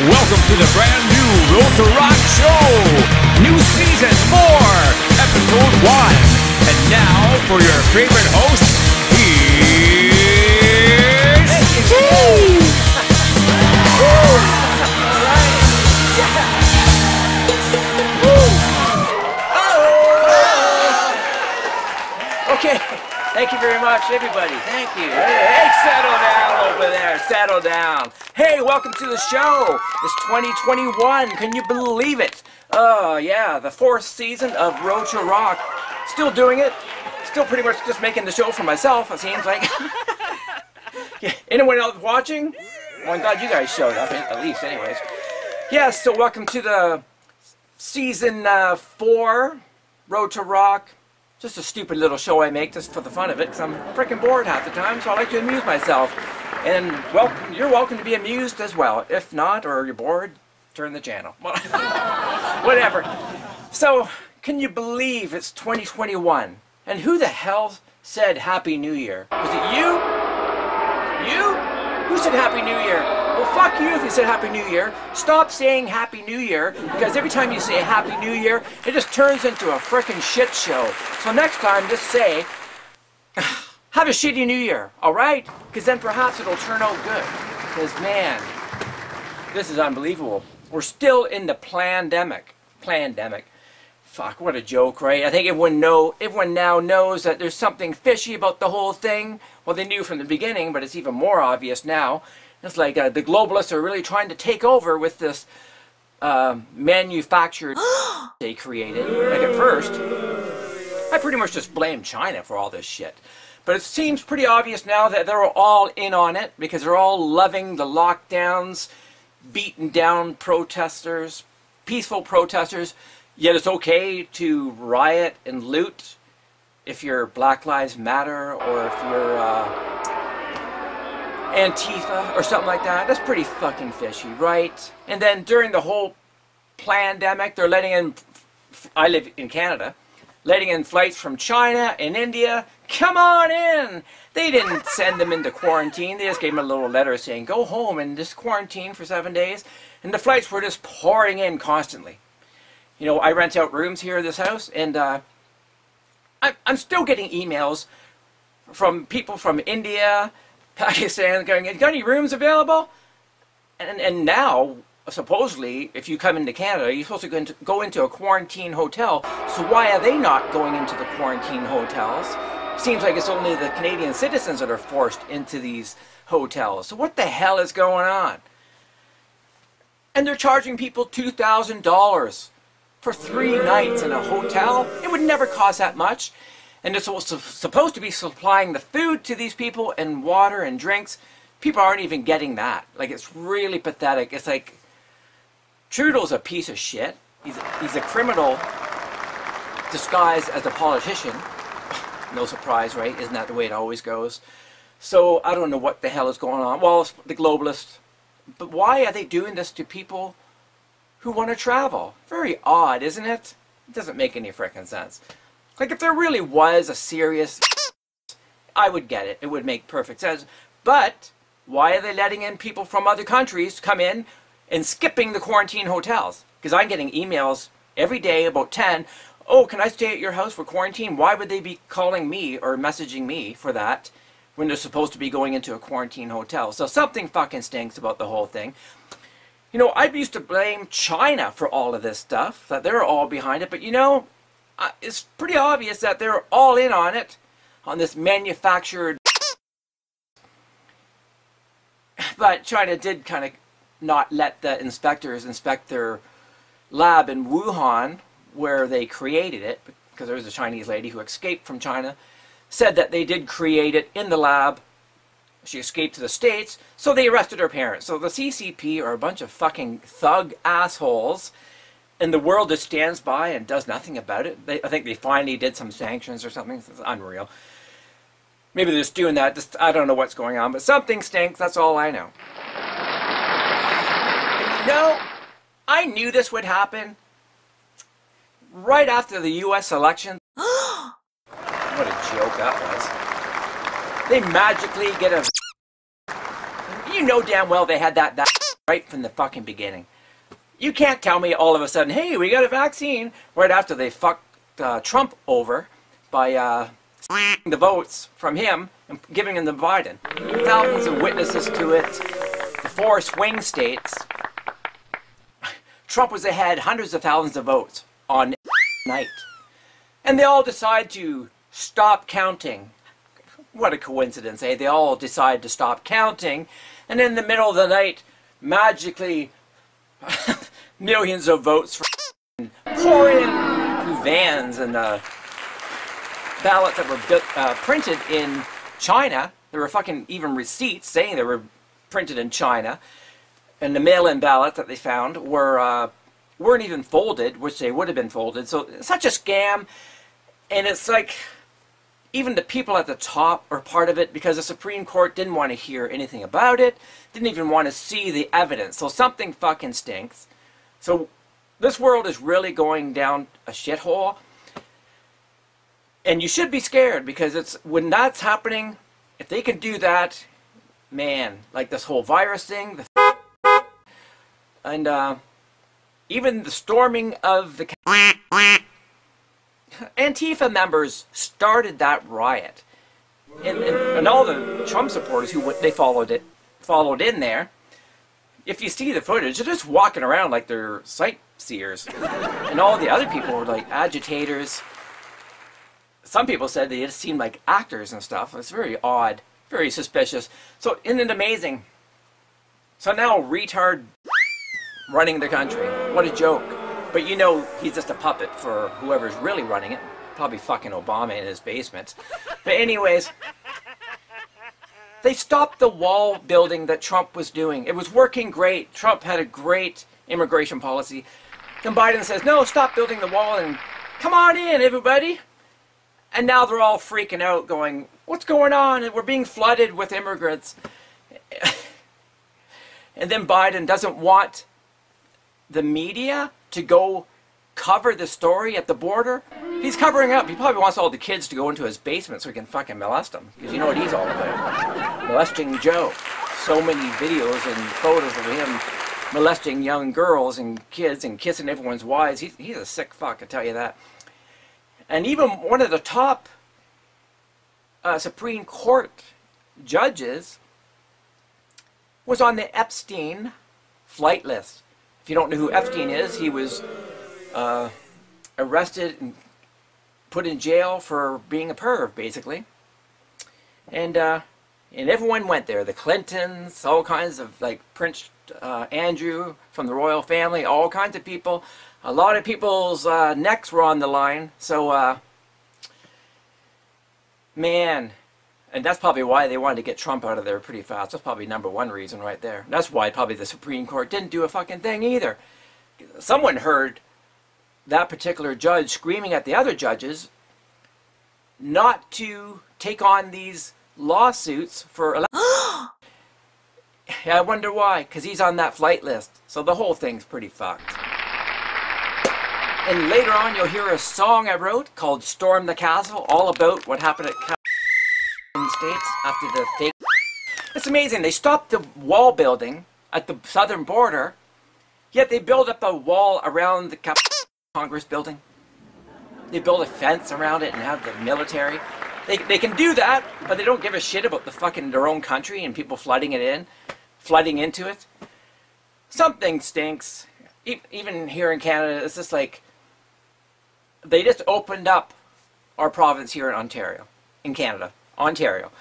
Welcome to the brand new Road to Rock show, new season 4, episode 1. And now for your favorite host, here's Cheese. Okay, thank you very much, everybody. Thank you. Hey, settle down over there. Settle down. Hey, welcome to the show. It's 2021. Can you believe it? Oh, yeah, the 4th season of Road to Rock. Still doing it. Still pretty much just making the show for myself, it seems like. Yeah, anyone else watching? Well, I'm glad you guys showed up, at least, anyways. Yes, so welcome to the season 4, Road to Rock. Just a stupid little show I make just for the fun of it, because I'm freaking bored half the time, so I like to amuse myself. And, well, you're welcome to be amused as well. If not, or you're bored, turn the channel. Whatever. So, can you believe it's 2021? And who the hell said Happy New Year? Was it you? You? Who said Happy New Year? Well, fuck you if you said Happy New Year. Stop saying Happy New Year, because every time you say Happy New Year, it just turns into a frickin' shit show. So next time, just say, have a shitty New Year, alright? Because then perhaps it'll turn out good. Because, man, this is unbelievable. We're still in the plandemic. Plandemic. Fuck, what a joke, right? I think everyone now knows that there's something fishy about the whole thing. Well, they knew from the beginning, but it's even more obvious now. It's like the globalists are really trying to take over with this manufactured they created. Like at first, I pretty much just blamed China for all this shit. But it seems pretty obvious now that they're all in on it because they're all loving the lockdowns, beating down protesters, peaceful protesters. Yet it's okay to riot and loot if you're Black Lives Matter or if you're Antifa or something like that. That's pretty fucking fishy, right? And then during the whole plandemic, they're letting in, I live in Canada, letting in flights from China and India. Come on in! They didn't send them into quarantine. They just gave them a little letter saying, go home and just quarantine for 7 days. And the flights were just pouring in constantly. You know, I rent out rooms here at this house, and I'm still getting emails from people from India, Pakistan, going, got any rooms available? And now, supposedly, if you come into Canada, you're supposed to go into a quarantine hotel. So why are they not going into the quarantine hotels? Seems like it's only the Canadian citizens that are forced into these hotels. So what the hell is going on? And they're charging people $2,000 for 3 nights in a hotel. It would never cost that much. And it's supposed to be supplying the food to these people and water and drinks. People aren't even getting that. Like, it's really pathetic. It's like, Trudeau's a piece of shit. He's a criminal disguised as a politician. No surprise, right? Isn't that the way it always goes? So, I don't know what the hell is going on. Well, it's the globalists. But why are they doing this to people who want to travel? Very odd, isn't it? It doesn't make any frickin' sense. Like, if there really was a serious, I would get it. It would make perfect sense. But why are they letting in people from other countries come in and skipping the quarantine hotels? Because I'm getting emails every day, about 10. Oh, can I stay at your house for quarantine? Why would they be calling me or messaging me for that when they're supposed to be going into a quarantine hotel? So something fucking stinks about the whole thing. You know, I used to blame China for all of this stuff, that they're all behind it. But, you know, it's pretty obvious that they're all in on it, on this manufactured But China did kind of not let the inspectors inspect their lab in Wuhan, where they created it, because there was a Chinese lady who escaped from China, said that they did create it in the lab. She escaped to the States, so they arrested her parents. So the CCP are a bunch of fucking thug assholes, and the world just stands by and does nothing about it. I think they finally did some sanctions or something. It's unreal. Maybe they're just doing that. Just, I don't know what's going on, but something stinks. That's all I know. And you know, I knew this would happen right after the U.S. election. What a joke that was. They magically get a... You know damn well they had that right from the fucking beginning. You can't tell me all of a sudden, hey, we got a vaccine, right after they fucked Trump over by the votes from him and giving him the Biden. Thousands of witnesses to it. The 4 swing states. Trump was ahead hundreds of thousands of votes on night. And they all decide to stop counting. What a coincidence, eh? They all decide to stop counting, and in the middle of the night, magically, millions of votes pour in through vans, and ballots that were printed in China. There were fucking even receipts saying they were printed in China, and the mail-in ballots that they found weren't even folded, which they would have been folded. So it's such a scam, and it's like, even the people at the top are part of it, because the Supreme Court didn't want to hear anything about it, didn't even want to see the evidence. So something fucking stinks. So this world is really going down a shithole. And you should be scared, because it's when that's happening, if they can do that, man, like this whole virus thing, and even the storming of the Antifa members started that riot, and all the Trump supporters they followed in there. If you see the footage, they're just walking around like they're sightseers, and all the other people were like agitators. Some people said they just seemed like actors and stuff. It's very odd, very suspicious. So isn't it amazing? So now retard running the country. What a joke. But you know he's just a puppet for whoever's really running it. Probably fucking Obama in his basement. But anyways, they stopped the wall building that Trump was doing. It was working great. Trump had a great immigration policy. Then Biden says, no, stop building the wall and come on in, everybody. And now they're all freaking out going, what's going on? We're being flooded with immigrants. And then Biden doesn't want the media to go cover the story at the border. He's covering up. He probably wants all the kids to go into his basement so he can fucking molest them. Because you know what he's all about. Molesting Joe. So many videos and photos of him molesting young girls and kids and kissing everyone's wives. He's a sick fuck, I tell you that. And even one of the top Supreme Court judges was on the Epstein flight list. If you don't know who Epstein is, he was arrested and put in jail for being a perv, basically. And everyone went there. The Clintons, all kinds of, like Prince Andrew from the royal family, all kinds of people. A lot of people's necks were on the line. So, man, and that's probably why they wanted to get Trump out of there pretty fast. That's probably #1 reason right there. That's why probably the Supreme Court didn't do a fucking thing either. Someone heard that particular judge screaming at the other judges not to take on these lawsuits for I wonder why, because he's on that flight list. So the whole thing's pretty fucked. And later on you'll hear a song I wrote called Storm the Castle, all about what happened at States after the fake. It's amazing. They stopped the wall building at the southern border, yet they build up a wall around the Congress building. They build a fence around it and have the military. They can do that, but they don't give a shit about the fucking their own country and people flooding into it. Something stinks. Even here in Canada, it's just like they just opened up our province here in Ontario, in Canada, Ontario,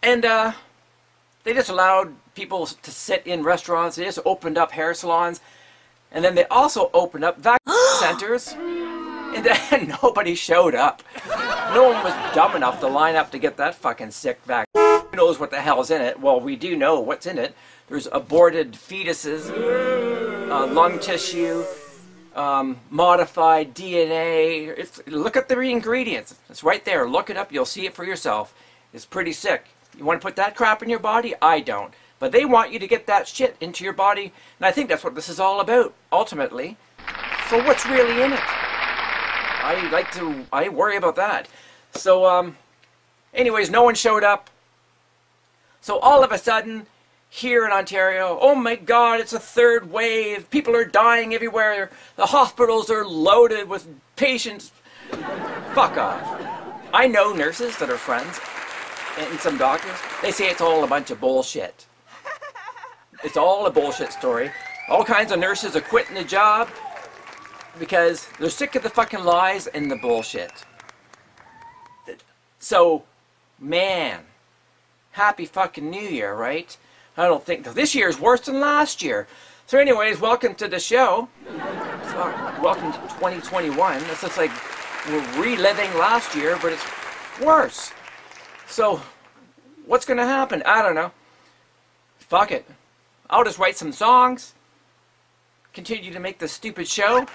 and They just allowed people to sit in restaurants. They just opened up hair salons. And then they also opened up vaccine centers. And then nobody showed up. No one was dumb enough to line up to get that fucking sick vaccine. Who knows what the hell's in it? Well, we do know what's in it. There's aborted fetuses, lung tissue, modified DNA. Look at the ingredients. It's right there. Look it up. You'll see it for yourself. It's pretty sick. You want to put that crap in your body? I don't. But they want you to get that shit into your body. And I think that's what this is all about, ultimately. So what's really in it? I worry about that. So, anyways, no one showed up. So all of a sudden, here in Ontario, oh my God, it's a third wave. People are dying everywhere. The hospitals are loaded with patients. Fuck off. I know nurses that are friends and some doctors. They say it's all a bunch of bullshit. It's all a bullshit story. All kinds of nurses are quitting the job because they're sick of the fucking lies and the bullshit. So, man, happy fucking New Year, right? I don't think this year is worse than last year. So anyways, welcome to the show. Welcome to 2021. It's just like we're reliving last year, but it's worse. So what's going to happen? I don't know. Fuck it. I'll just write some songs. Continue to make this stupid show.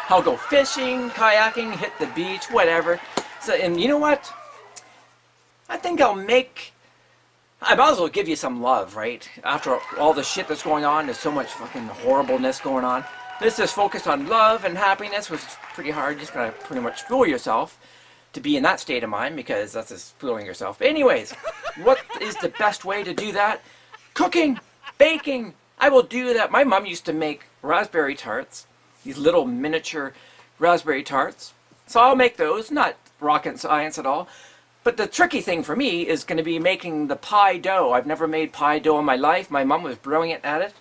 I'll go fishing, kayaking, hit the beach, whatever. So, and you know what? I think I might as well give you some love, right? After all the shit that's going on, there's so much fucking horribleness going on. Let's just focus on love and happiness, which is pretty hard. You just gotta pretty much fool yourself to be in that state of mind, because that's just fooling yourself. Anyways, what is the best way to do that? Cooking, baking. I will do that. My mom used to make raspberry tarts, these little miniature raspberry tarts. So I'll make those, not rocket science at all. But the tricky thing for me is going to be making the pie dough. I've never made pie dough in my life. My mom was brilliant at it.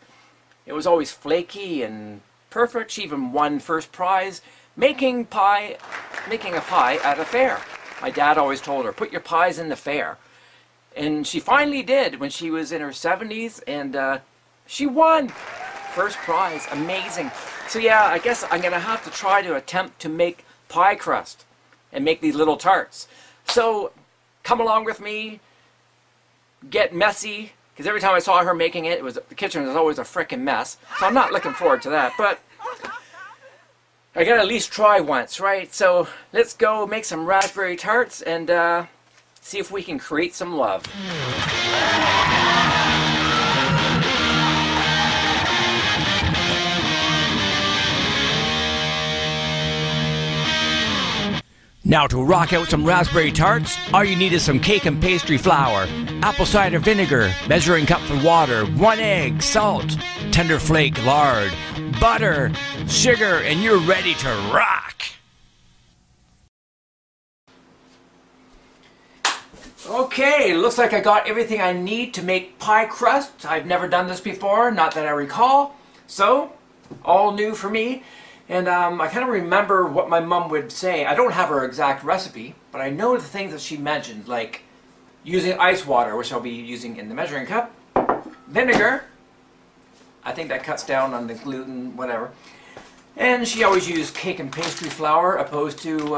It was always flaky and perfect. She even won first prize making a pie at a fair. My dad always told her, put your pies in the fair. And she finally did when she was in her 70s, and she won first prize. Amazing. So yeah, I guess I'm going to have to try to attempt to make pie crust and make these little tarts. So come along with me, get messy, because every time I saw her making it, the kitchen was always a frickin' mess. So I'm not looking forward to that, but I gotta at least try once, right? So let's go make some raspberry tarts and see if we can create some love. Now to rock out some raspberry tarts, all you need is some cake and pastry flour, apple cider vinegar, measuring cup for water, 1 egg, salt, tender flake lard, butter, sugar, and you're ready to rock! Okay, looks like I got everything I need to make pie crust. I've never done this before, not that I recall. So, all new for me. And I kind of remember what my mom would say. I don't have her exact recipe, but I know the things that she mentioned, like using ice water, which I'll be using in the measuring cup, vinegar, I think that cuts down on the gluten, whatever, and she always used cake and pastry flour opposed to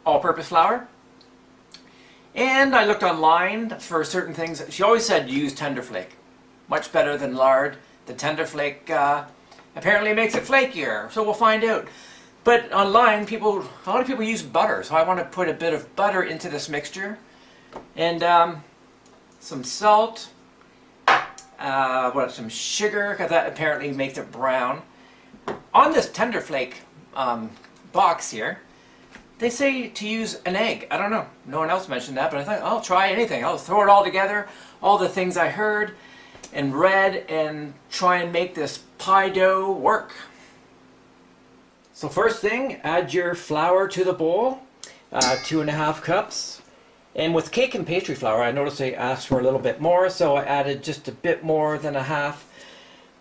all-purpose flour. And I looked online for certain things. She always said use tender flake, much better than lard. The tender flake apparently makes it flakier, so we'll find out. But online, a lot of people use butter, so I want to put a bit of butter into this mixture. And some salt, some sugar, because that apparently makes it brown. On this tender flake box here, they say to use an egg. I don't know, no one else mentioned that, but I thought, I'll try anything. I'll throw it all together, all the things I heard and read, and try and make this pie dough work. So first thing, add your flour to the bowl, 2.5 cups. And with cake and pastry flour, I noticed they asked for a little bit more, so I added just a bit more than a half.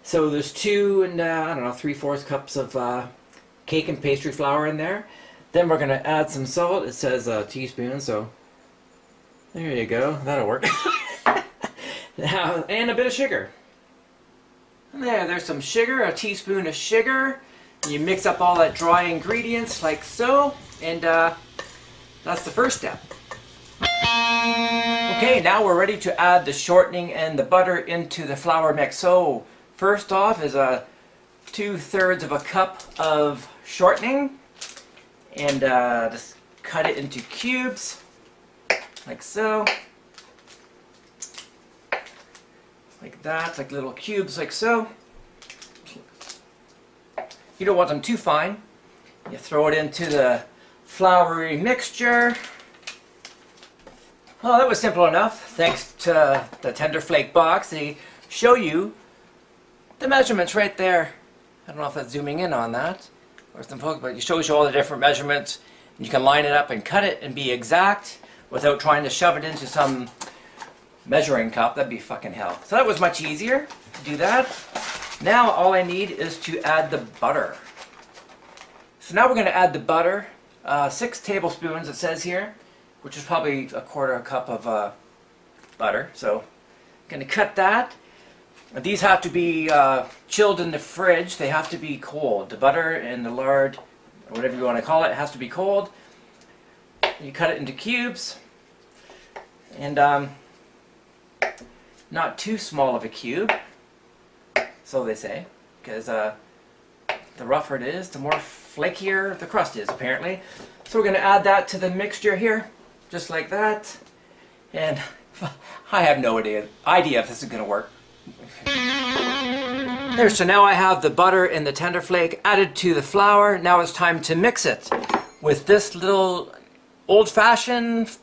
So there's 2 and I don't know, 3/4 cups of cake and pastry flour in there. Then we're going to add some salt. It says a teaspoon, so There you go, that'll work. Now, and a bit of sugar. There's some sugar, a teaspoon of sugar. And you mix up all that dry ingredients like so, and that's the first step. Okay, now we're ready to add the shortening and the butter into the flour mix. So, first off is 2/3 of a cup of shortening, and just cut it into cubes, like so. Like that, like little cubes like so. You don't want them too fine. You throw it into the floury mixture. Well, that was simple enough. Thanks to the Tender Flake box, they show you the measurements right there. I don't know if that's zooming in on that or some focus, but it shows you all the different measurements. And you can line it up and cut it and be exact without trying to shove it into some measuring cup. That'd be fucking hell. So that was much easier to do that. Now all I need is to add the butter. So now we're going to add the butter. 6 tablespoons it says here, which is probably 1/4 cup of butter. So I'm going to cut that. These have to be chilled in the fridge. They have to be cold. The butter and the lard, or whatever you want to call it, has to be cold. You cut it into cubes. And not too small of a cube, so they say, because the rougher it is, the more flakier the crust is, apparently. So we're going to add that to the mixture here, just like that. And I have no idea if this is going to work. There, so now I have the butter and the Tender Flake added to the flour. Now it's time to mix it with this little old-fashioned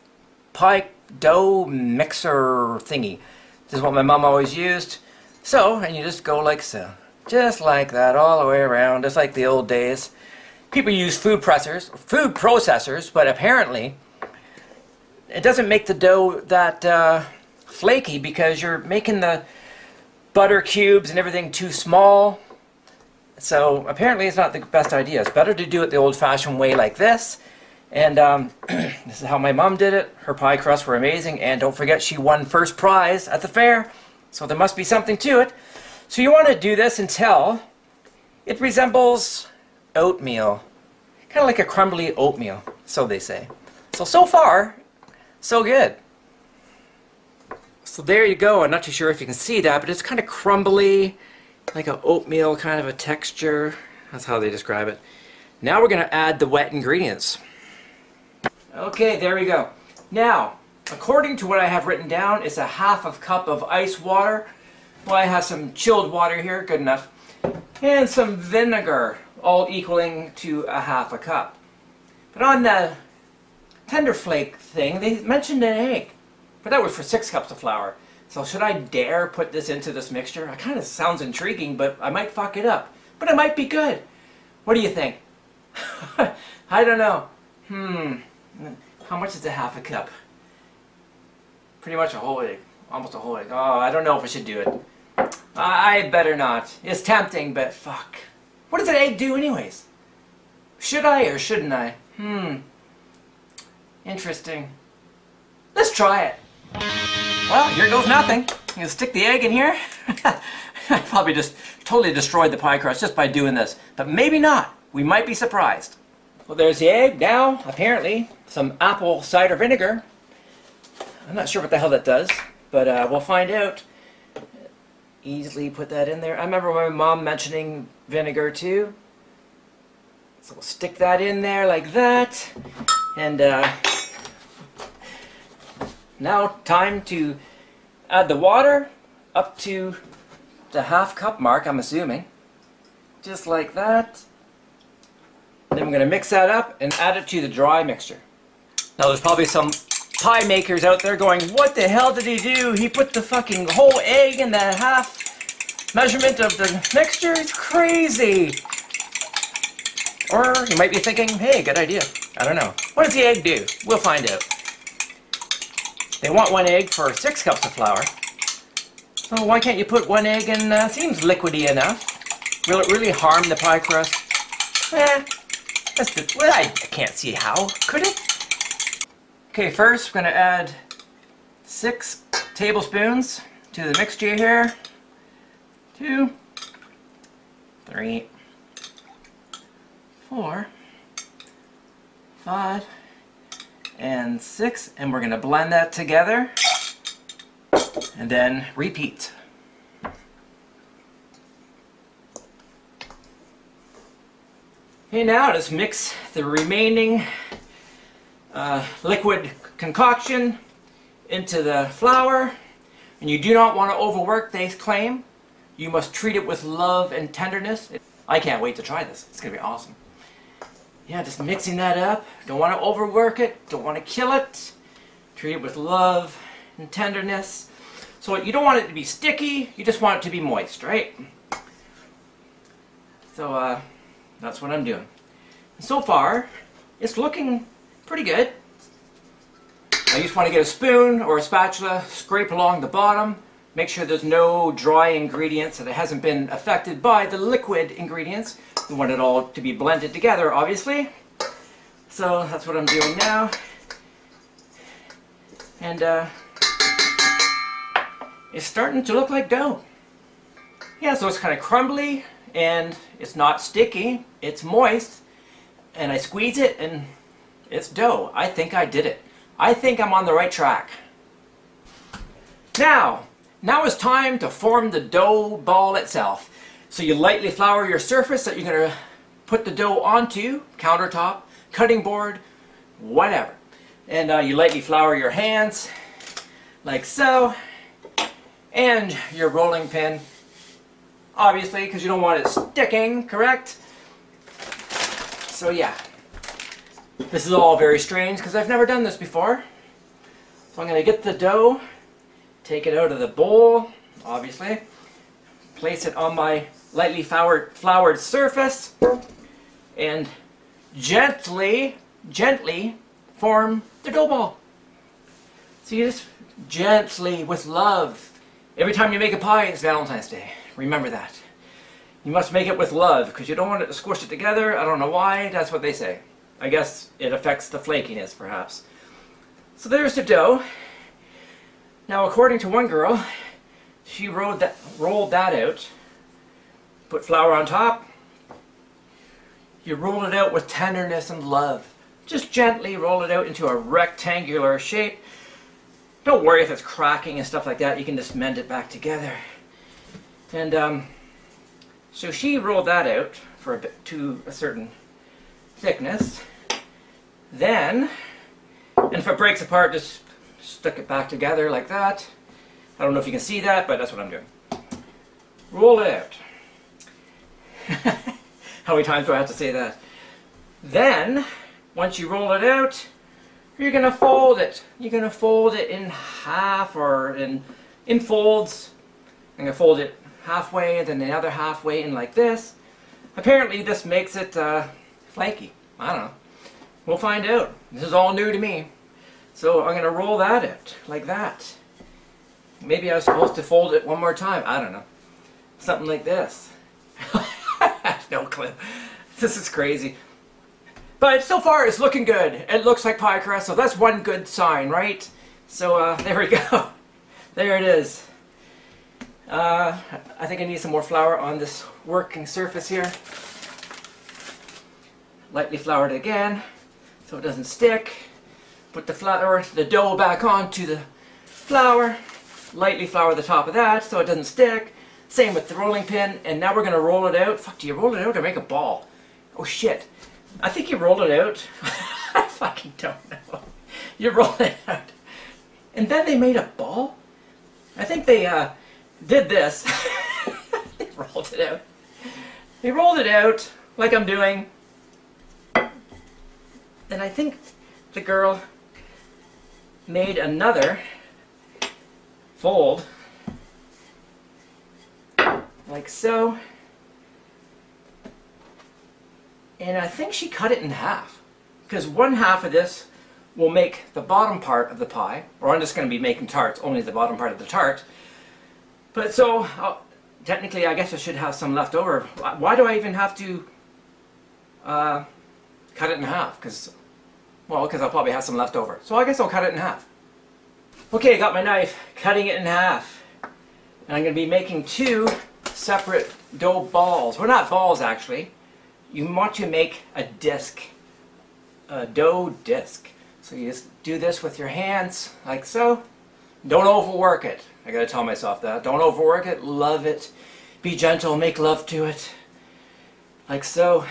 pie dough mixer thingy. This is what my mom always used. So, and you just go like so. Just like that, all the way around, just like the old days. People use food processors, but apparently it doesn't make the dough that flaky because you're making the butter cubes and everything too small. So apparently it's not the best idea. It's better to do it the old-fashioned way like this. And this is how my mom did it. Her pie crusts were amazing. And don't forget, she won first prize at the fair. So there must be something to it. So you want to do this until it resembles oatmeal. Kind of like a crumbly oatmeal, so they say. So far, so good. So there you go. I'm not too sure if you can see that, but it's kind of crumbly, like an oatmeal kind of a texture. That's how they describe it. Now we're going to add the wet ingredients. Okay, there we go. Now, according to what I have written down, it's 1/2 cup of ice water. Well, I have some chilled water here, good enough. And some vinegar, all equaling to 1/2 cup. But on the Tender Flake thing, they mentioned an egg. But that was for 6 cups of flour. So should I dare put this into this mixture? It kind of sounds intriguing, but I might fuck it up. But it might be good. What do you think? I don't know. How much is 1/2 cup? Pretty much a whole egg. Almost a whole egg. Oh, I don't know if I should do it. I better not. It's tempting, but fuck. What does an egg do anyways? Should I or shouldn't I? Interesting. Let's try it. Well, here goes nothing. I'm going to stick the egg in here. I probably just totally destroyed the pie crust just by doing this. But maybe not. We might be surprised. Well, there's the egg. Now, apparently, some apple cider vinegar. I'm not sure what the hell that does, but we'll find out. Easily put that in there. I remember my mom mentioning vinegar too. So we'll stick that in there like that. And now time to add the water up to the 1/2 cup mark, I'm assuming. Just like that. Then we're going to mix that up and add it to the dry mixture. Now there's probably some pie makers out there going, what the hell did he do? He put the fucking whole egg in the 1/2 measurement of the mixture? It's crazy. Or you might be thinking, hey, good idea. I don't know. What does the egg do? We'll find out. They want 1 egg for 6 cups of flour. So why can't you put 1 egg in? Seems liquidy enough. Will it really harm the pie crust? Well, I can't see how. Could it? Okay, first we're going to add 6 tablespoons to the mixture here. 2, 3, 4, 5, and 6, and we're going to blend that together and then repeat. Okay, now just mix the remaining liquid concoction into the flour, and you do not want to overwork, they claim. You must treat it with love and tenderness. I can't wait to try this. It's going to be awesome. Yeah, just mixing that up. Don't want to overwork it. Don't want to kill it. Treat it with love and tenderness. So you don't want it to be sticky. You just want it to be moist, right? So that's what I'm doing. And so far, it's looking pretty good. I just want to get a spoon or a spatula, scrape along the bottom. Make sure there's no dry ingredients, that it hasn't been affected by the liquid ingredients. We want it all to be blended together, obviously. So that's what I'm doing now. And it's starting to look like dough. Yeah, so it's kind of crumbly and it's not sticky. It's moist. And I squeeze it and it's dough. I think I did it. I think I'm on the right track. Now it's time to form the dough ball itself. So you lightly flour your surface that you're going to put the dough onto, countertop, cutting board, whatever. And you lightly flour your hands, like so. And your rolling pin, obviously, because you don't want it sticking, correct? So yeah, this is all very strange because I've never done this before. So I'm going to get the dough, take it out of the bowl, obviously, place it on my lightly floured surface, and gently form the dough ball. So you just gently, with love. Every time you make a pie, it's Valentine's Day. Remember that. You must make it with love because you don't want it to squish it together. I don't know why. That's what they say. I guess it affects the flakiness, perhaps. So there's the dough. Now, according to one girl, she rolled that out, put flour on top. You roll it out with tenderness and love. Just gently roll it out into a rectangular shape. Don't worry if it's cracking and stuff like that. You can just mend it back together. And so she rolled that out for to a certain thickness. Then, and if it breaks apart, just stick it back together like that. I don't know if you can see that, but that's what I'm doing. Roll it out. How many times do I have to say that? Then, once you roll it out, you're going to fold it. You're going to fold it in half or in folds. I'm going to fold it halfway and then the other halfway in like this. Apparently this makes it flaky. I don't know. We'll find out. This is all new to me. So I'm going to roll that out like that. Maybe I was supposed to fold it one more time. I don't know. Something like this. I have no clue. This is crazy. But so far it's looking good. It looks like pie crust, so that's one good sign, right? So there we go. There it is. I think I need some more flour on this working surface here. Lightly flour it again so it doesn't stick. Put the dough back onto the flour. Lightly flour the top of that so it doesn't stick. Same with the rolling pin. And now we're going to roll it out. Fuck, do you roll it out or make a ball? Oh shit. I think you rolled it out. I fucking don't know. You rolled it out. And then they made a ball? I think they did this. They rolled it out. They rolled it out like I'm doing. And I think the girl made another fold like so. And I think she cut it in half, because one half of this will make the bottom part of the pie, or I'm just going to be making tarts, only the bottom part of the tart. But so, technically I guess I should have some left over. Why do I even have to cut it in half? Because I'll probably have some left over. So I guess I'll cut it in half. Okay, I got my knife, cutting it in half. And I'm going to be making 2 separate dough balls. Well, not balls actually. You want to make a disc, a dough disc. So you just do this with your hands, like so. Don't overwork it. I gotta tell myself that. Don't overwork it, love it. Be gentle, make love to it. Like so.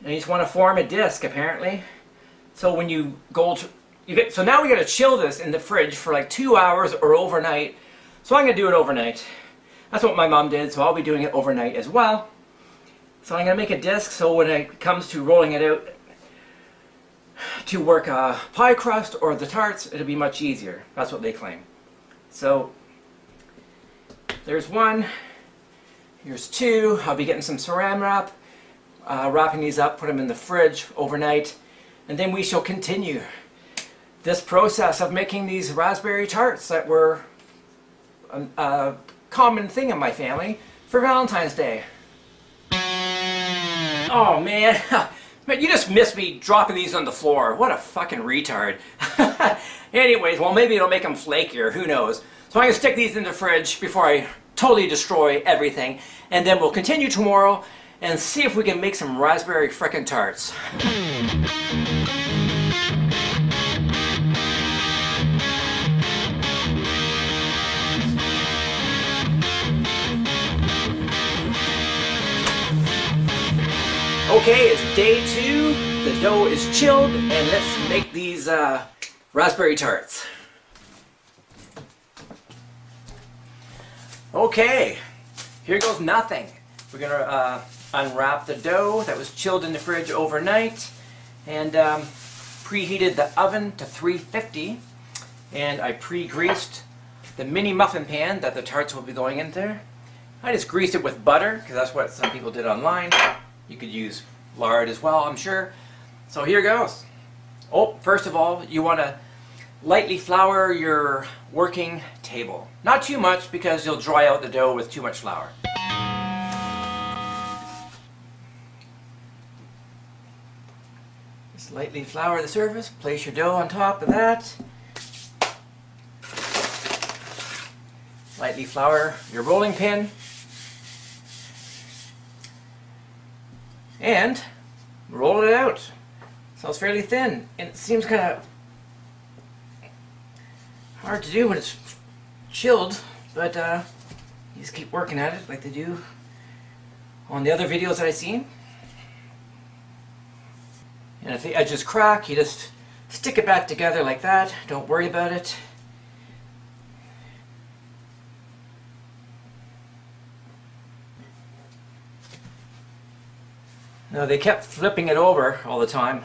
And you just want to form a disc, apparently. So when you go to, so now we gotta chill this in the fridge for like 2 hours or overnight. So I'm gonna do it overnight. That's what my mom did, so I'll be doing it overnight as well. So I'm gonna make a disc so when it comes to rolling it out to work a pie crust or the tarts, it'll be much easier. That's what they claim. So there's 1, here's 2. I'll be getting some saran wrap, wrapping these up, put them in the fridge overnight, and then we shall continue this process of making these raspberry tarts that were a common thing in my family for Valentine's Day. Oh man, man, you just missed me dropping these on the floor. What a fucking retard. Anyways, well maybe it'll make them flakier, who knows. So I'm going to stick these in the fridge before I totally destroy everything. And then we'll continue tomorrow and see if we can make some raspberry frickin' tarts. Okay, it's day 2, the dough is chilled, and let's make these raspberry tarts. Okay, here goes nothing. We're going to unwrap the dough that was chilled in the fridge overnight, and preheated the oven to 350, and I pre-greased the mini muffin pan that the tarts will be going in there. I just greased it with butter, because that's what some people did online. You could use lard as well, I'm sure. So here goes. Oh, first of all, you want to lightly flour your working table. Not too much because you'll dry out the dough with too much flour. Just lightly flour the surface, place your dough on top of that. Lightly flour your rolling pin. And roll it out. So it's fairly thin, and it seems kind of hard to do when it's chilled, but you just keep working at it like they do on the other videos that I've seen. And if the edges crack, you just stick it back together like that. Don't worry about it. No, they kept flipping it over all the time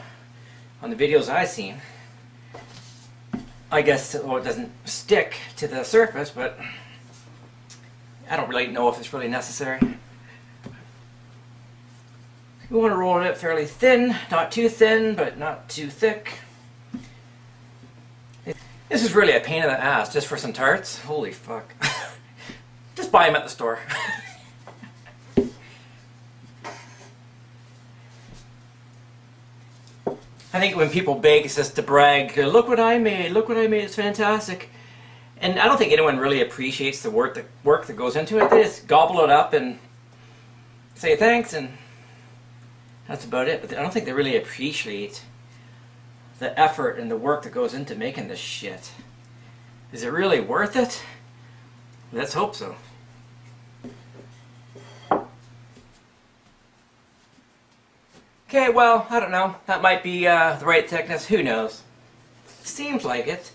on the videos I've seen. I guess it doesn't stick to the surface, but I don't really know if it's really necessary. You want to roll it fairly thin, not too thin, but not too thick. This is really a pain in the ass just for some tarts. Holy fuck. Just buy them at the store. I think when people bake, it's just to brag, look what I made, it's fantastic. And I don't think anyone really appreciates the work that goes into it. They just gobble it up and say thanks, and that's about it. But I don't think they really appreciate the effort and the work that goes into making this shit. Is it really worth it? Let's hope so. Okay, well, I don't know. That might be the right thickness. Who knows? Seems like it.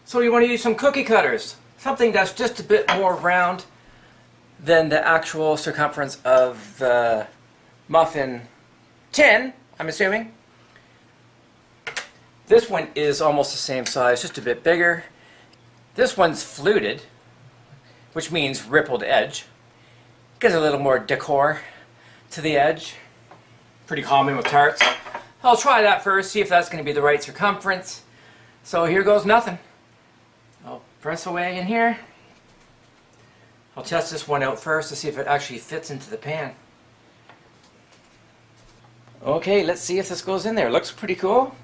So you want to use some cookie cutters. Something that's just a bit more round than the actual circumference of the muffin tin, I'm assuming. This one is almost the same size, just a bit bigger. This one's fluted, which means rippled edge. Gives a little more decor to the edge. Pretty common with tarts. I'll try that first, see if that's going to be the right circumference. So here goes nothing. I'll press away in here. I'll test this one out first to see if it actually fits into the pan. Okay, let's see if this goes in there. Looks pretty cool.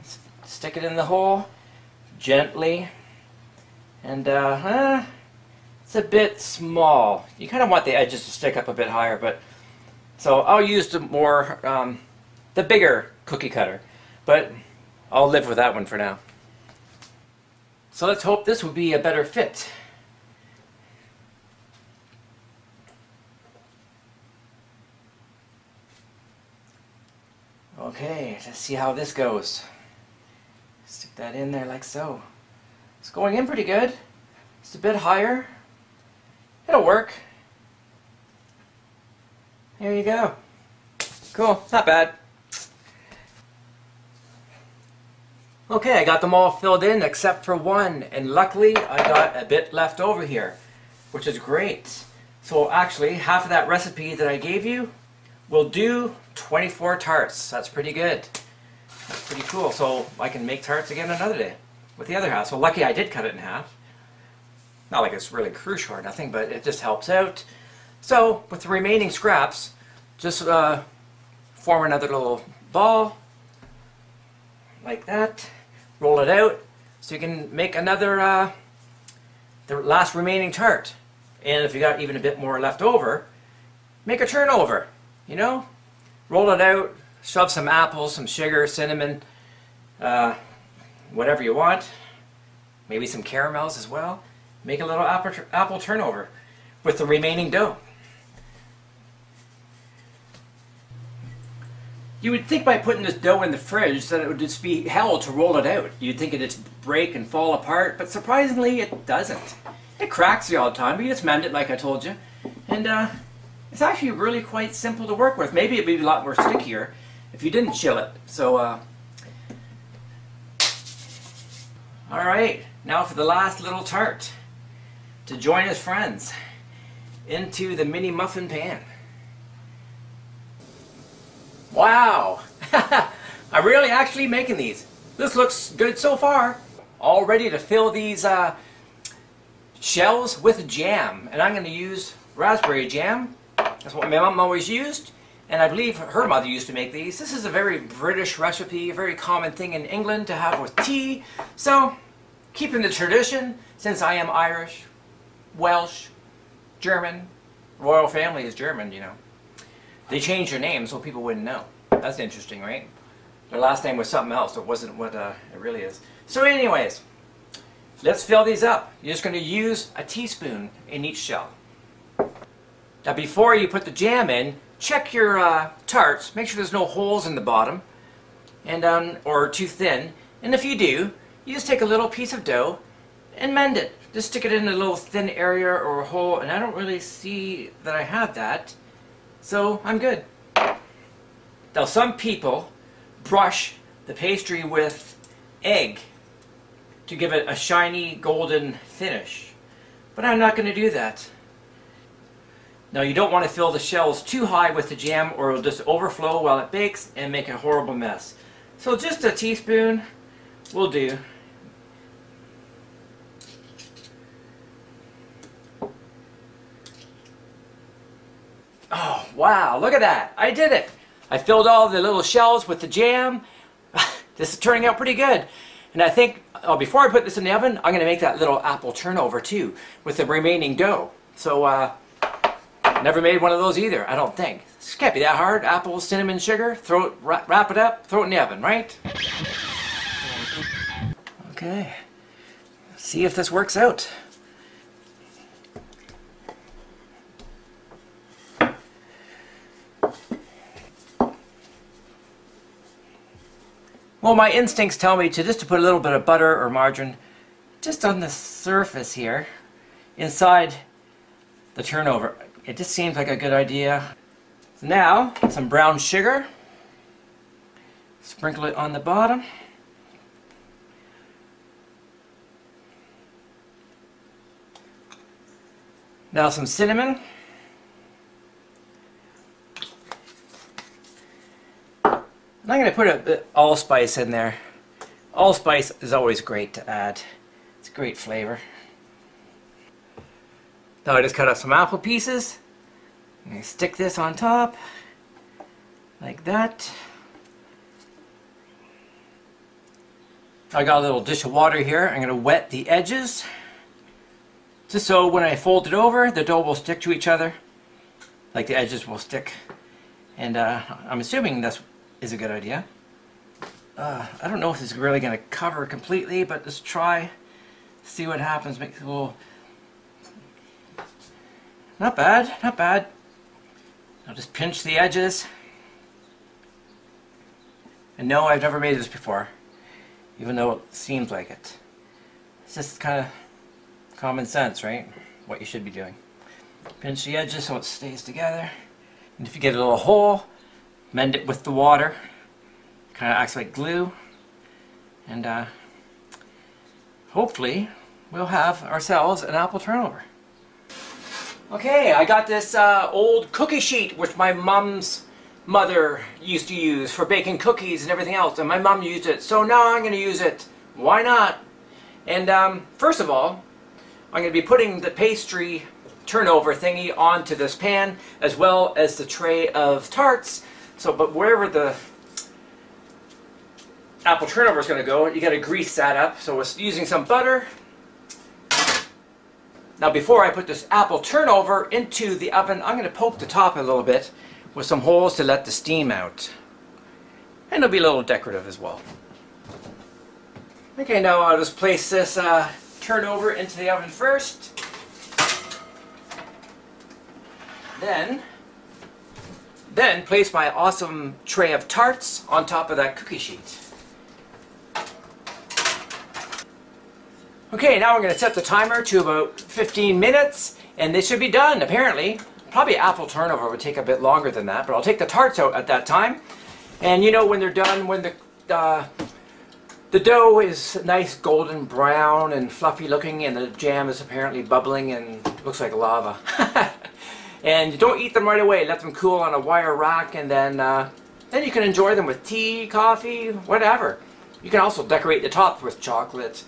Stick it in the hole gently. And it's a bit small. You kind of want the edges to stick up a bit higher, but so I'll use the bigger cookie cutter, but I'll live with that one for now. So let's hope this will be a better fit. Okay, let's see how this goes. Stick that in there like so. It's going in pretty good. It's a bit higher. It'll work. There you go. Cool, not bad. Okay, I got them all filled in except for one, and luckily I got a bit left over here, which is great. So actually, half of that recipe that I gave you will do 24 tarts. That's pretty good. That's pretty cool. So I can make tarts again another day with the other half. So lucky I did cut it in half. Not like it's really crucial or nothing, but it just helps out. So with the remaining scraps, just form another little ball like that. Roll it out so you can make another, the last remaining tart. And if you got even a bit more left over, make a turnover, you know? Roll it out, shove some apples, some sugar, cinnamon, whatever you want. Maybe some caramels as well. Make a little apple turnover with the remaining dough. You would think by putting this dough in the fridge that it would just be hell to roll it out. You'd think it'd break and fall apart, but surprisingly it doesn't. It cracks the odd time, but you just mend it like I told you. And it's actually really quite simple to work with. Maybe it'd be a lot more stickier if you didn't chill it. So, alright, now for the last little tart to join his friends into the mini muffin pan. Wow! I'm really actually making these. This looks good so far. All ready to fill these shells with jam. And I'm going to use raspberry jam. That's what my mom always used. And I believe her mother used to make these. This is a very British recipe, a very common thing in England to have with tea. So, keeping the tradition, since I am Irish, Welsh, German, royal family is German, you know. They changed their name so people wouldn't know. That's interesting, right? Their last name was something else. It wasn't what it really is. So anyways, let's fill these up. You're just going to use a teaspoon in each shell. Now before you put the jam in, check your tarts. Make sure there's no holes in the bottom and or too thin. And if you do, you just take a little piece of dough and mend it. Just stick it in a little thin area or a hole, and I don't really see that I have that. So I'm good. Now some people brush the pastry with egg to give it a shiny golden finish. But I'm not going to do that. Now you don't want to fill the shells too high with the jam or it'll just overflow while it bakes and make a horrible mess. So just a teaspoon will do. Oh, wow, look at that. I did it. I filled all the little shells with the jam. This is turning out pretty good. And I think, before I put this in the oven, I'm going to make that little apple turnover too with the remaining dough. So, never made one of those either, I don't think. This can't be that hard. Apple, cinnamon, sugar, throw it, wrap it up, throw it in the oven, right? Okay. Let's see if this works out. Well, my instincts tell me to put a little bit of butter or margarine just on the surface here, inside the turnover. It just seems like a good idea. So now, some brown sugar. Sprinkle it on the bottom. Now some cinnamon. And I'm going to put a bit allspice in there. Allspice is always great to add. It's a great flavor. Now I just cut up some apple pieces. And stick this on top. Like that. I got a little dish of water here. I'm going to wet the edges Just so when I fold it over, the dough will stick to each other. Like the edges will stick. And I'm assuming that is a good idea. I don't know if this is really going to cover completely, but let's try. See what happens. Make it a little... Not bad, not bad. I'll just pinch the edges. And no, I've never made this before, even though it seems like it. It's just kind of common sense, right? What you should be doing. Pinch the edges so it stays together. And if you get a little hole, mend it with the water. Kind of acts like glue. And hopefully we'll have ourselves an apple turnover. Okay, I got this old cookie sheet which my mom's mother used to use for baking cookies and everything else, and my mom used it, so now I'm going to use it. Why not? And first of all, I'm going to be putting the pastry turnover thingy onto this pan, as well as the tray of tarts. So, but wherever the apple turnover is going to go, you got to grease that up. So we're using some butter. Now before I put this apple turnover into the oven, I'm going to poke the top a little bit with some holes to let the steam out. And it'll be a little decorative as well. Okay, now I'll just place this turnover into the oven first. Then place my awesome tray of tarts on top of that cookie sheet. Okay, now we're going to set the timer to about 15 minutes, and this should be done, apparently. Probably apple turnover would take a bit longer than that, but I'll take the tarts out at that time. And you know when they're done, when the dough is nice golden brown and fluffy looking, and the jam is apparently bubbling and looks like lava. And you don't eat them right away. Let them cool on a wire rack, and then you can enjoy them with tea, coffee, whatever. You can also decorate the top with chocolate,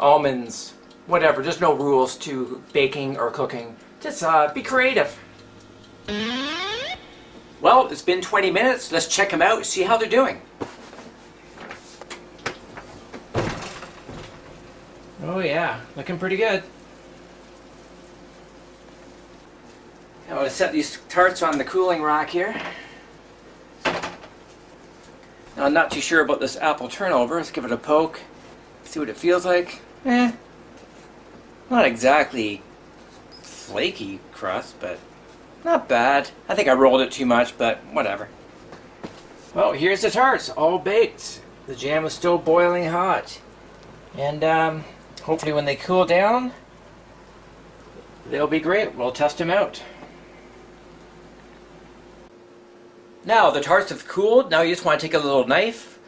almonds, whatever. There's no rules to baking or cooking. Just be creative. Well, it's been 20 minutes. Let's check them out, see how they're doing. Oh yeah, looking pretty good. I'm going to set these tarts on the cooling rack here. Now, I'm not too sure about this apple turnover. Let's give it a poke. See what it feels like. Not exactly flaky crust, but not bad. I think I rolled it too much, but whatever. Well, here's the tarts, all baked. The jam is still boiling hot. And hopefully when they cool down, they'll be great. We'll test them out. Now the tarts have cooled. Now you just want to take a little knife,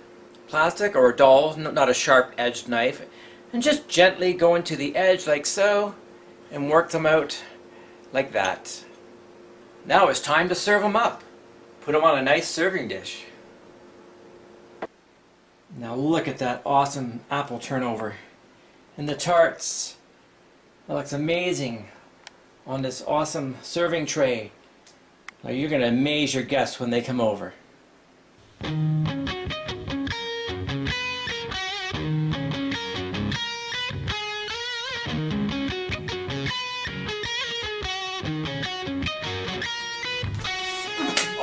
plastic or a dull, not a sharp edged knife, and just gently go into the edge like so and work them out like that. Now it's time to serve them up. Put them on a nice serving dish. Now look at that awesome apple turnover. And the tarts. That looks amazing on this awesome serving tray. Now you're going to amaze your guests when they come over.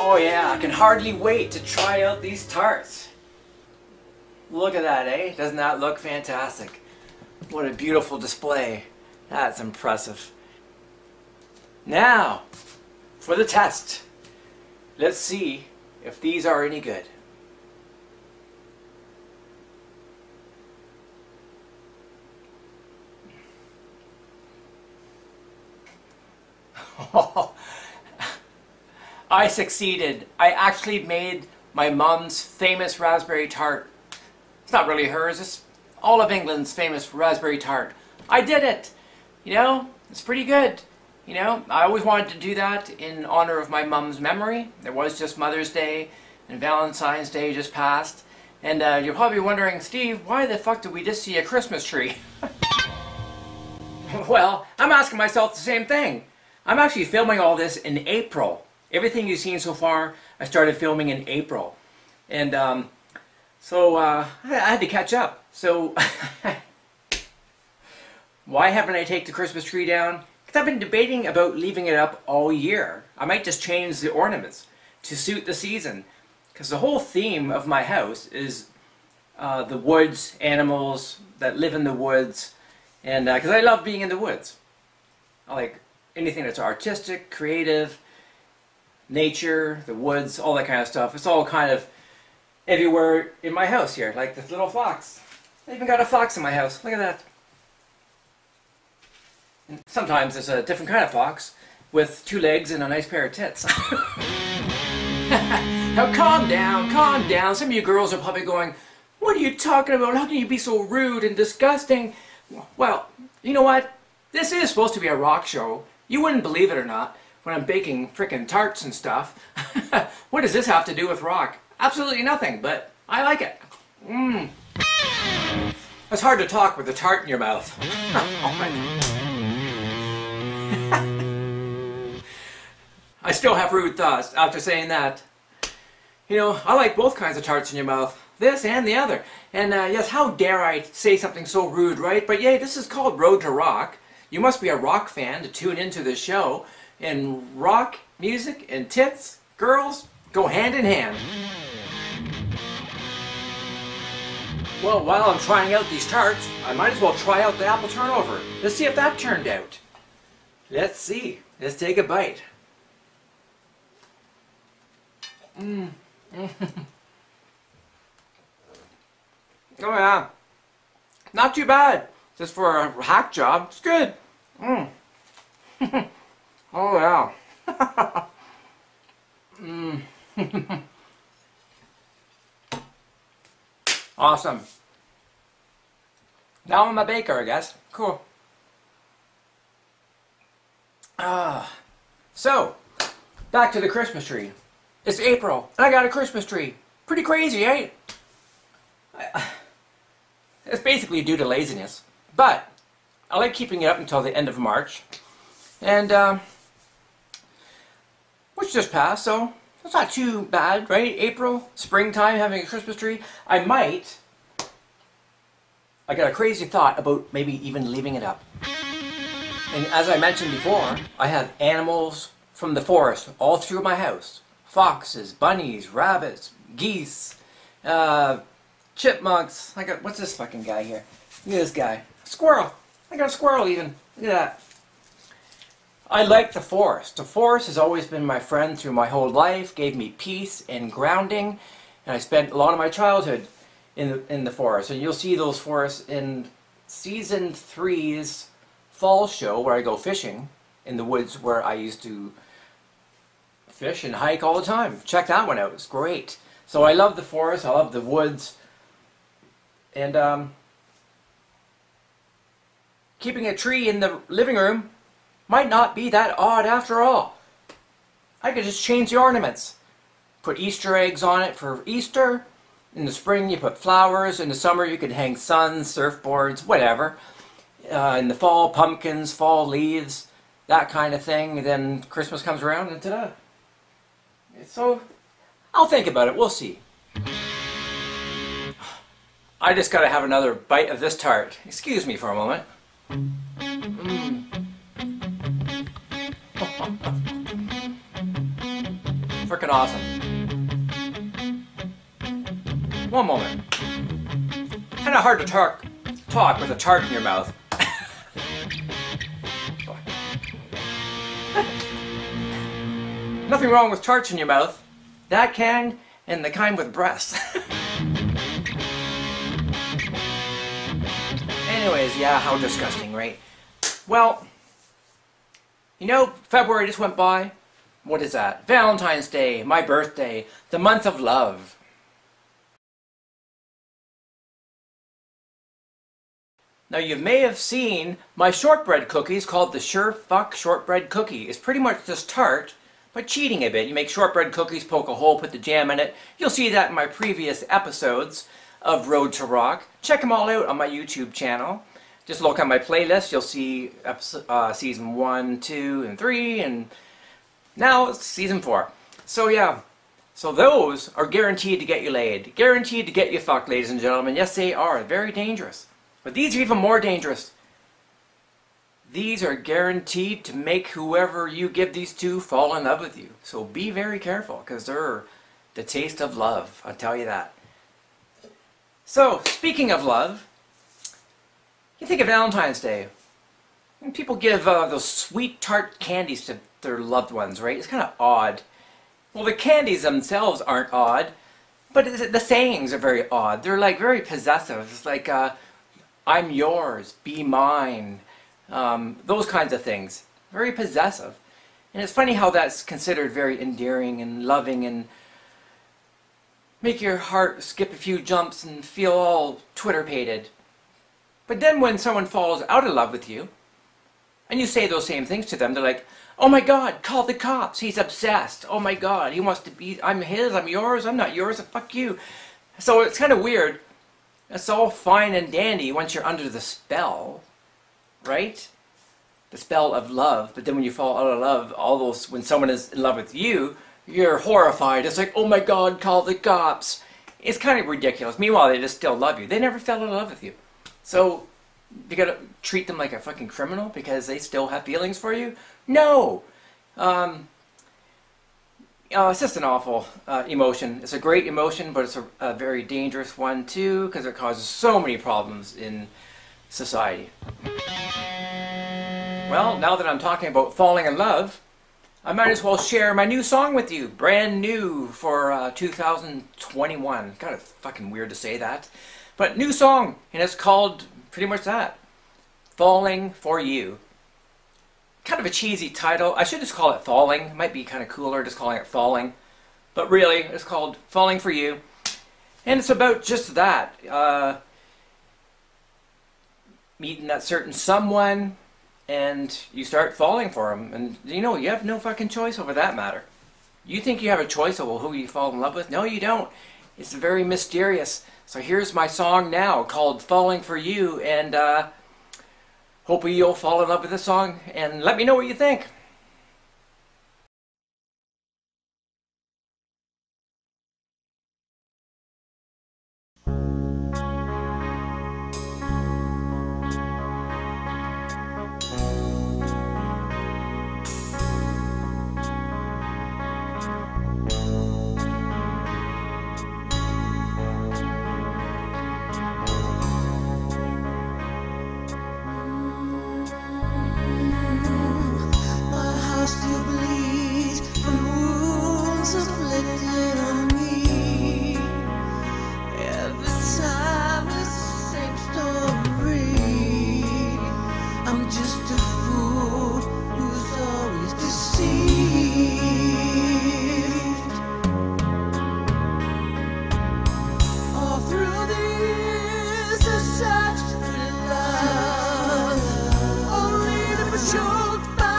Oh yeah, I can hardly wait to try out these tarts. Look at that, eh? Doesn't that look fantastic? What a beautiful display. That's impressive. Now, for the test. Let's see if these are any good. I succeeded. I actually made my mom's famous raspberry tart. It's not really hers, it's all of England's famous raspberry tart. I did it! You know, it's pretty good. You know, I always wanted to do that in honor of my mom's memory. There was just Mother's Day and Valentine's Day just passed. And you're probably wondering, Steve, why the fuck did we just see a Christmas tree? Well, I'm asking myself the same thing. I'm actually filming all this in April. Everything you've seen so far, I started filming in April. And so I had to catch up. So Why haven't I taken the Christmas tree down? Because I've been debating about leaving it up all year. I might just change the ornaments to suit the season. Because the whole theme of my house is the woods, animals that live in the woods. And because I love being in the woods. I like anything that's artistic, creative, nature, the woods, all that kind of stuff. It's all kind of everywhere in my house here. Like this little fox. I even got a fox in my house. Look at that. And sometimes there's a different kind of fox with 2 legs and a nice pair of tits. Now calm down, calm down. Some of you girls are probably going, what are you talking about? How can you be so rude and disgusting? Well, you know what? This is supposed to be a rock show. You wouldn't believe it or not when I'm baking frickin' tarts and stuff. What does this have to do with rock? Absolutely nothing, but I like it. Mmm. It's hard to talk with a tart in your mouth. Oh my God. I still have rude thoughts after saying that. You know, I like both kinds of tarts in your mouth. This and the other. And yes, how dare I say something so rude, right? But yay, this is called Road to Rock. You must be a rock fan to tune into this show. And rock, music, and tits, girls, go hand in hand. Well, while I'm trying out these tarts, I might as well try out the apple turnover. Let's see if that turned out. Let's see. Let's take a bite. Mmm. Oh yeah. Not too bad. Just for a hack job, it's good. Mmm. Oh yeah. Mmm. Awesome. Now I'm a baker, I guess. Cool. So, back to the Christmas tree. It's April, and I got a Christmas tree. Pretty crazy, eh? It's basically due to laziness. But, I like keeping it up until the end of March. And, which just passed, so it's not too bad, right? April, springtime, having a Christmas tree. I got a crazy thought about maybe even leaving it up. And as I mentioned before, I have animals from the forest all through my house. Foxes, bunnies, rabbits, geese, chipmunks. I got, what's this fucking guy here? Look at this guy. Squirrel. I got a squirrel even. Look at that. I like the forest. The forest has always been my friend through my whole life, gave me peace and grounding, and I spent a lot of my childhood in the forest. And you'll see those forests in season 3's fall show where I go fishing in the woods where I used to fish and hike all the time. Check that one out. It's great. So I love the forest. I love the woods. And keeping a tree in the living room might not be that odd after all. I could just change the ornaments. Put Easter eggs on it for Easter. In the spring you put flowers. In the summer you could hang suns, surfboards, whatever. In the fall, pumpkins, fall leaves, that kind of thing. And then Christmas comes around and ta-da. So, I'll think about it. We'll see. I just gotta have another bite of this tart. Excuse me for a moment. Frickin' awesome. One moment. Kinda hard to talk with a tart in your mouth. Nothing wrong with tarts in your mouth. That kind and the kind with breasts. Anyways, yeah, how disgusting, right? Well, you know, February just went by. What is that? Valentine's Day, my birthday, the month of love. Now you may have seen my shortbread cookies called the Sure Fuck Shortbread Cookie. It's pretty much this tart, but cheating a bit. You make shortbread cookies, poke a hole, put the jam in it. You'll see that in my previous episodes of Road to Rock. Check them all out on my YouTube channel. Just look at my playlist. You'll see season 1, 2, and 3, and now it's season 4. So yeah, so those are guaranteed to get you laid. Guaranteed to get you fucked, ladies and gentlemen. Yes, they are. Very dangerous. But these are even more dangerous. these are guaranteed to make whoever you give these to fall in love with you. So be very careful, because they're the taste of love, I'll tell you that. So, speaking of love, you think of Valentine's Day. And people give those sweet tart candies to their loved ones, right? It's kind of odd. Well, the candies themselves aren't odd, but the sayings are very odd. They're like very possessive. It's like, I'm yours, be mine. Those kinds of things. Very possessive. And it's funny how that's considered very endearing and loving and make your heart skip a few jumps and feel all Twitter-pated. But then when someone falls out of love with you, and you say those same things to them, they're like, oh my God, call the cops, he's obsessed. Oh my God, he wants to be, I'm his, I'm yours, I'm not yours, fuck you. So it's kind of weird. It's all fine and dandy once you're under the spell, right? The spell of love. But then when you fall out of love, all those, when someone is in love with you, you're horrified. It's like, oh my God, call the cops. It's kind of ridiculous. Meanwhile, they just still love you. They never fell in love with you. So, you gotta treat them like a fucking criminal because they still have feelings for you? No! It's just an awful emotion. It's a great emotion, but it's a very dangerous one too, because it causes so many problems in society. Well, now that I'm talking about falling in love, I might as well share my new song with you. Brand new for 2021. Kind of fucking weird to say that. But new song, and it's called pretty much that. Falling For You. Kind of a cheesy title. I should just call it Falling. It might be kind of cooler just calling it Falling. But really, it's called Falling For You. And it's about just that. Meeting that certain someone, and you start falling for them. And you know, you have no fucking choice over that matter. You think you have a choice over who you fall in love with? No, you don't. It's very mysterious. So here's my song now called Falling For You, and hopefully you'll fall in love with this song, and let me know what you think. Still bleeds from wounds afflicted on me. Every time it's the same story. I'm just a fool who's always deceived. All through the years I searched for love, only to be choked by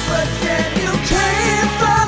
but then you came from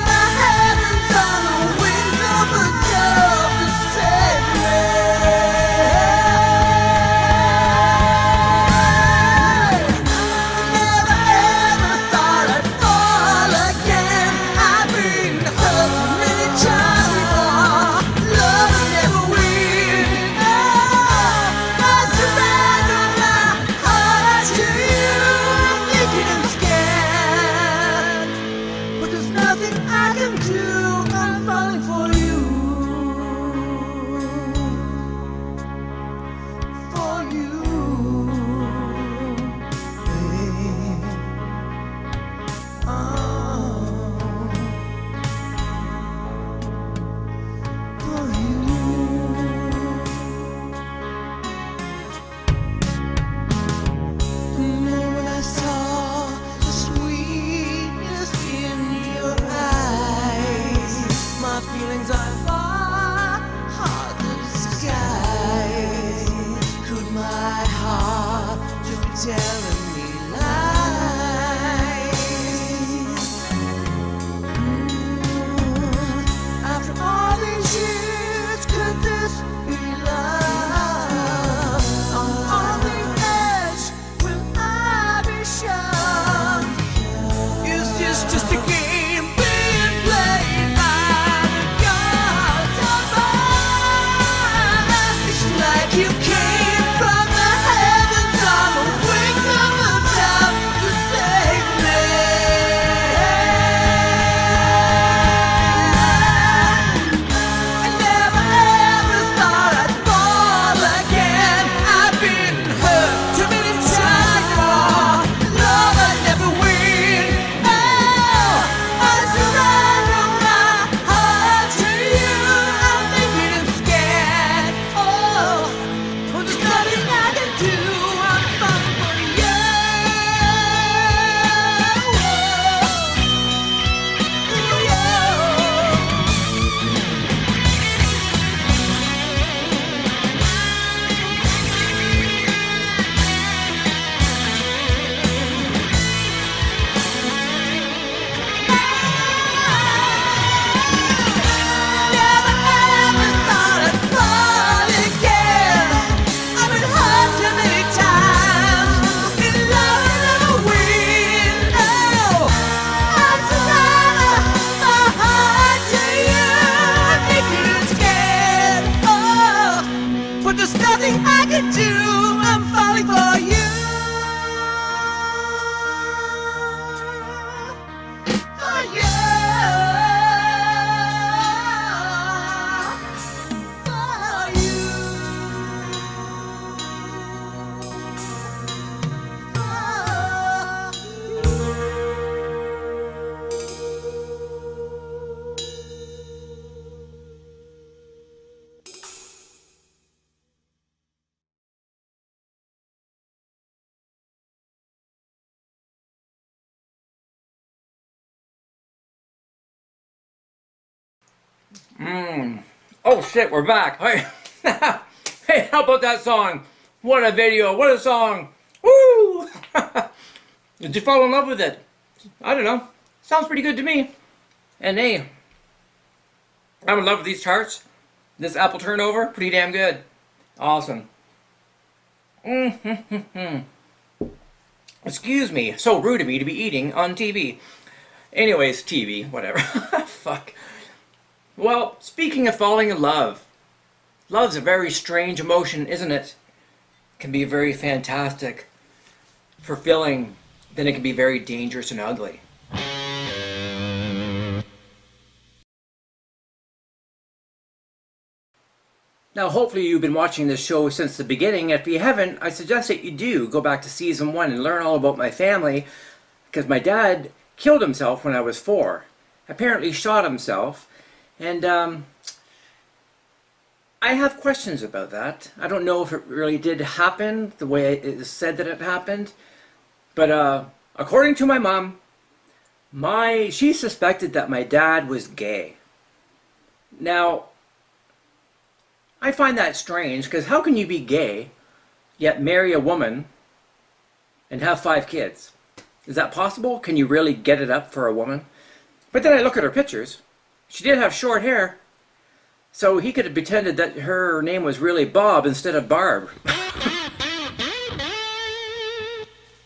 Oh shit, we're back. Hey, hey, how about that song? What a video, what a song. Woo! Did you fall in love with it? I don't know. Sounds pretty good to me. And hey, I'm in love with these tarts. This apple turnover, pretty damn good. Awesome. Excuse me, so rude of me to be eating on TV. Anyways, TV, whatever. Fuck. Well, speaking of falling in love, love's a very strange emotion, isn't it? It can be very fantastic, fulfilling, then it can be very dangerous and ugly. Now, hopefully you've been watching this show since the beginning. If you haven't, I suggest that you do go back to season 1 and learn all about my family, because my dad killed himself when I was 4. Apparently shot himself, and I have questions about that. I don't know if it really did happen the way it is said that it happened, but according to my mom, she suspected that my dad was gay. Now, I find that strange, because how can you be gay, yet marry a woman and have 5 kids? Is that possible? Can you really get it up for a woman? But then I look at her pictures. She did have short hair, so he could have pretended that her name was really Bob instead of Barb.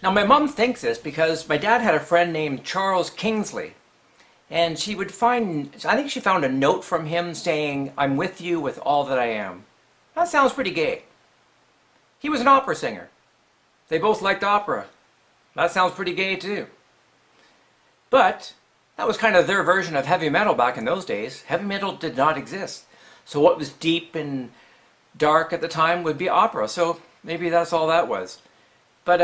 Now my mom thinks this because my dad had a friend named Charles Kingsley. And she would find, I think she found a note from him saying, "I'm with you with all that I am." That sounds pretty gay. He was an opera singer. They both liked opera. That sounds pretty gay too. But that was kind of their version of heavy metal back in those days. Heavy metal did not exist. So what was deep and dark at the time would be opera. So maybe that's all that was. But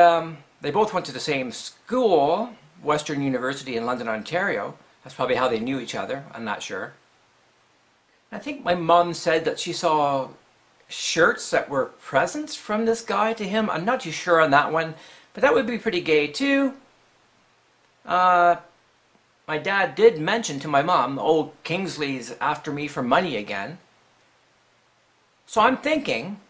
they both went to the same school, Western University in London, Ontario. That's probably how they knew each other. I'm not sure. I think my mom said that she saw shirts that were presents from this guy to him. I'm not too sure on that one, but that would be pretty gay too. My dad did mention to my mom, "Oh, Kingsley's after me for money again." So I'm thinking,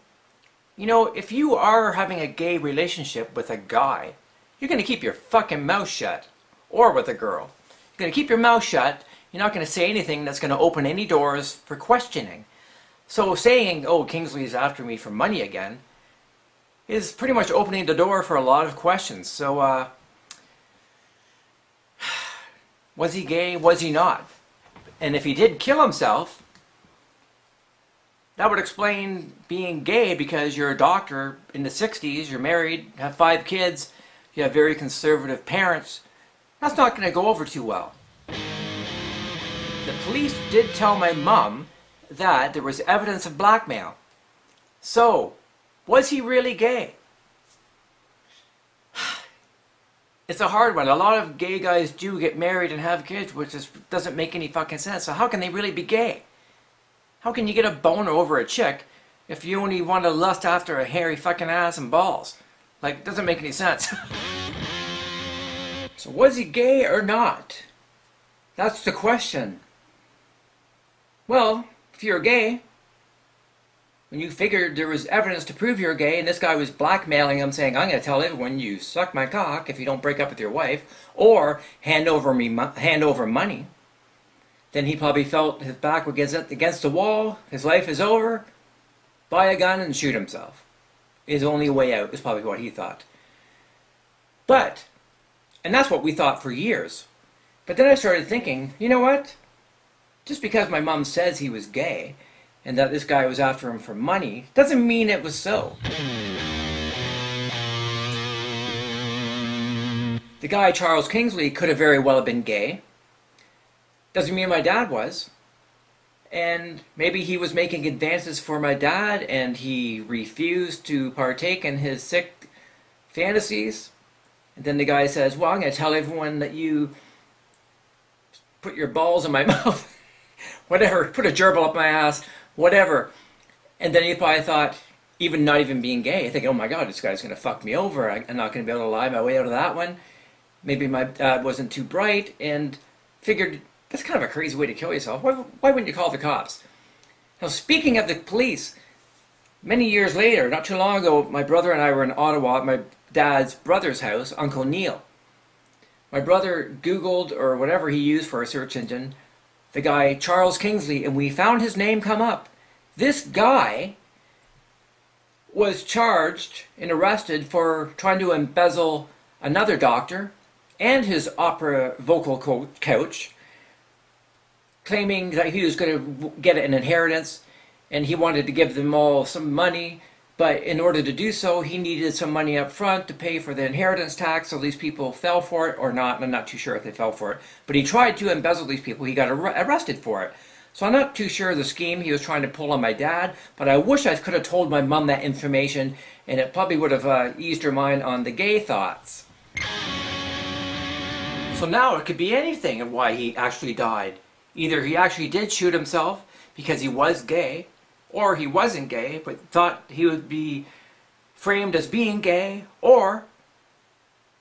you know, if you are having a gay relationship with a guy, you're going to keep your fucking mouth shut. Or with a girl. You're going to keep your mouth shut. You're not going to say anything that's going to open any doors for questioning. So saying, "Oh, Kingsley's after me for money again," is pretty much opening the door for a lot of questions. So, was he gay? Was he not? And if he did kill himself, that would explain being gay, because you're a doctor in the 60s, you're married, have 5 kids, you have very conservative parents. That's not going to go over too well. The police did tell my mom that there was evidence of blackmail. So, was he really gay? It's a hard one. A lot of gay guys do get married and have kids, which doesn't make any fucking sense. So how can they really be gay? How can you get a boner over a chick if you only want to lust after a hairy fucking ass and balls? Like, it doesn't make any sense. So was he gay or not? That's the question. Well, if you're gay, when you figured there was evidence to prove you're gay, and this guy was blackmailing him saying, "I'm going to tell everyone you suck my cock if you don't break up with your wife, or hand over money," then he probably felt his back would get against the wall, his life is over, buy a gun and shoot himself. His only way out is probably what he thought. But, and that's what we thought for years. But then I started thinking, you know what? Just because my mom says he was gay, and that this guy was after him for money, doesn't mean it was so. The guy, Charles Kingsley, could have very well been gay. Doesn't mean my dad was. And maybe he was making advances for my dad, and he refused to partake in his sick fantasies. And then the guy says, "Well, I'm going to tell everyone that you put your balls in my mouth." Whatever, put a gerbil up my ass, whatever. And then he probably thought, not even being gay, thinking, "Oh my God, this guy's going to fuck me over. I'm not going to be able to lie my way out of that one." Maybe my dad wasn't too bright and figured, That's kind of a crazy way to kill yourself. Why wouldn't you call the cops? Now, speaking of the police, many years later, not too long ago, my brother and I were in Ottawa at my dad's brother's house, Uncle Neil. My brother Googled, or whatever he used for a search engine, the guy Charles Kingsley, and we found his name come up. This guy was charged and arrested for trying to embezzle another doctor and his opera vocal coach, claiming that he was going to get an inheritance and he wanted to give them all some money, but in order to do so he needed some money up front to pay for the inheritance tax, so these people fell for it or not. I'm not too sure if they fell for it, but he tried to embezzle these people. He got arrested for it. So I'm not too sure of the scheme he was trying to pull on my dad, but I wish I could have told my mom that information, and it probably would have eased her mind on the gay thoughts. So now it could be anything of why he actually died. Either he actually did shoot himself because he was gay, or he wasn't gay but thought he would be framed as being gay, or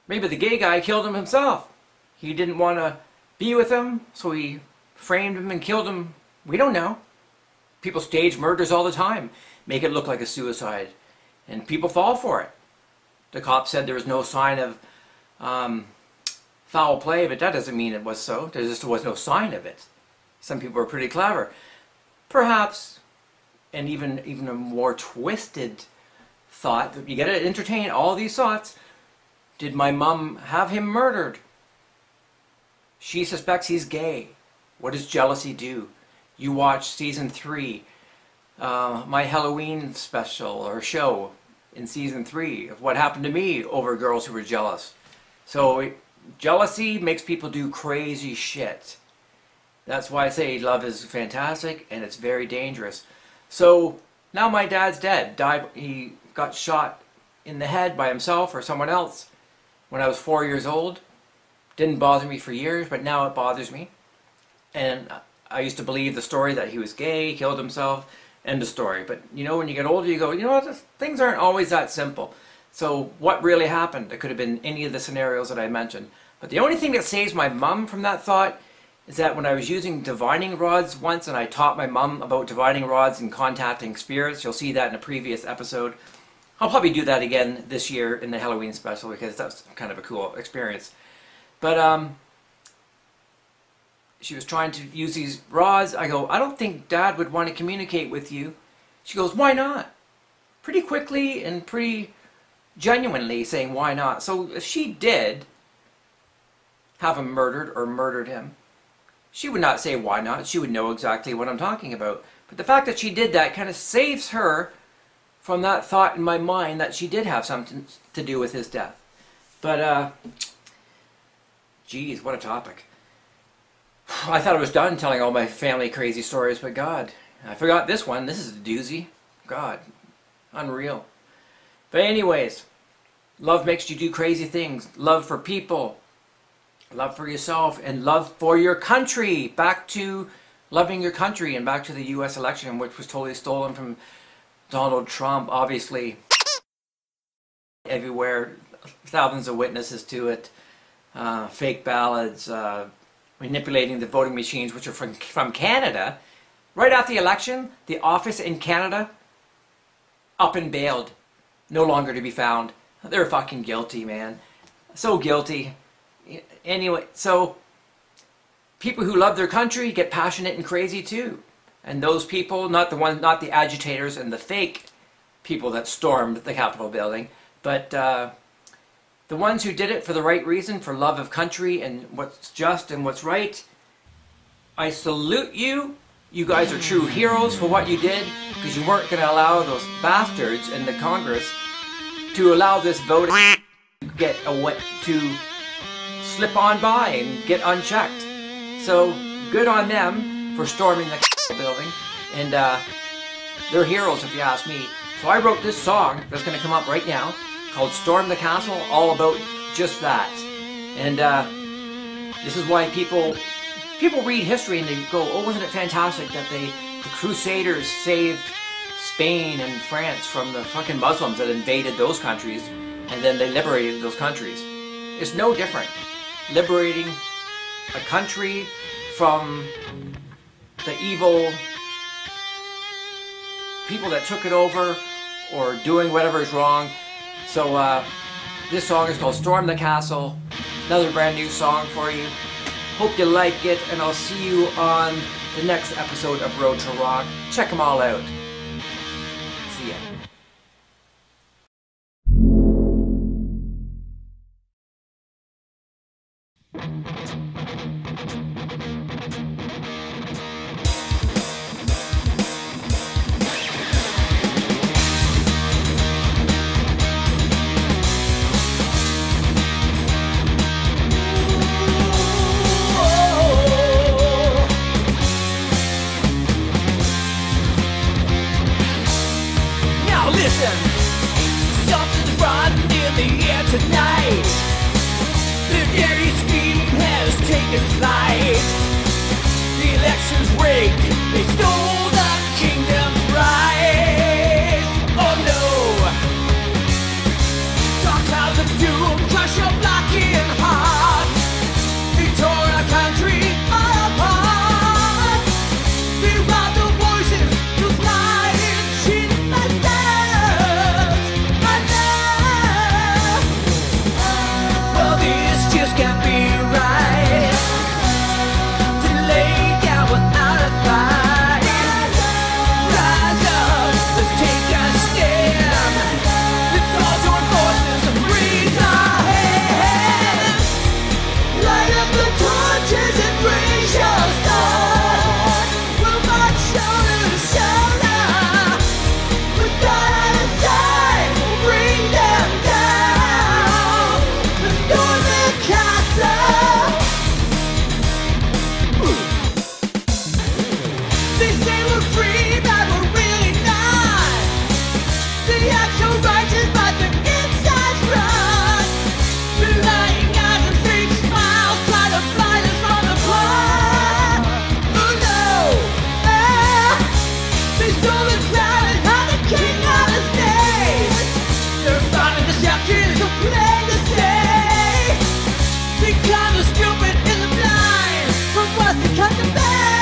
maybe the gay guy killed him himself. He didn't want to be with him, so he framed him and killed him. We don't know. People stage murders all the time, make it look like a suicide, and people fall for it. The cops said there was no sign of foul play, but that doesn't mean it was so. There just was no sign of it. Some people are pretty clever. Perhaps, and even a more twisted thought, you got to entertain all these thoughts. Did my mom have him murdered? She suspects he's gay. What does jealousy do? You watch season 3, my Halloween special or show in season 3 of what happened to me over girls who were jealous. So jealousy makes people do crazy shit. That's why I say love is fantastic and it's very dangerous. So now my dad's dead. He got shot in the head by himself or someone else when I was 4 years old. Didn't bother me for years, but now it bothers me. And I used to believe the story that he was gay, killed himself, end of story. But you know, when you get older, you go, you know what, things aren't always that simple. So what really happened? It could have been any of the scenarios that I mentioned. But the only thing that saves my mum from that thought is that when I was using divining rods once, and I taught my mum about divining rods and contacting spirits, you'll see that in a previous episode. I'll probably do that again this year in the Halloween special because that's kind of a cool experience. But she was trying to use these rods. I go, I don't think Dad would want to communicate with you. She goes, why not? Pretty quickly and pretty genuinely saying, why not? So if she did have him murdered or murdered him, she would not say why not. She would know exactly what I'm talking about. But the fact that she did that kind of saves her from that thought in my mind that she did have something to do with his death. But, geez, what a topic. I thought I was done telling all my family crazy stories, but God, I forgot this one. This is a doozy. God, unreal. But anyways, love makes you do crazy things. Love for people, love for yourself, and love for your country. Back to loving your country and back to the U.S. election, which was totally stolen from Donald Trump. Obviously, everywhere, thousands of witnesses to it. Fake ballots, manipulating the voting machines, which are from Canada. Right after the election, the office in Canada up and bailed, no longer to be found. They're fucking guilty, man. So guilty. Anyway, so people who love their country get passionate and crazy too. And those people, not the agitators and the fake people that stormed the Capitol building, but the ones who did it for the right reason, for love of country and what's just and what's right. I salute you. You guys are true heroes for what you did, because you weren't going to allow those bastards in the Congress to allow this vote to slip on by and get unchecked. So good on them for storming the building, and they're heroes if you ask me. So I wrote this song that's going to come up right now, called Storm the Castle, all about just that. And this is why people read history and they go, oh, wasn't it fantastic that the Crusaders saved Spain and France from the fucking Muslims that invaded those countries, and then they liberated those countries. It's no different. Liberating a country from the evil people that took it over or doing whatever is wrong. So this song is called Storm the Castle. Another brand new song for you. Hope you like it, and I'll see you on the next episode of Road to Rock. Check them all out. See ya. Something's running in the air tonight. The dirty scheme has taken flight. The election's rigged. They stole the kingdom's right. Oh no! Dark clouds of doom crush your blocking hearts. They tore our country apart. They robbed the voices whose light and cheat my stars. Well, this just can't be right. To lay down without a fight. Rise up, let's take a stand. Let's all join forces and raise our hands. Light up the torches and raise your sword. We'll march shoulder to shoulder. With God on our side, we'll bring them down. Let's storm the castle. They say we're free, but we're really not. They act so righteous, but their insides rot. The lying eyes and fake smiles try to blind us from the plot. Oh no! They stole the crown and had the king on his days. They're starting deceptions so plain to say. They call the stupid and the blind from what's to cut the bait.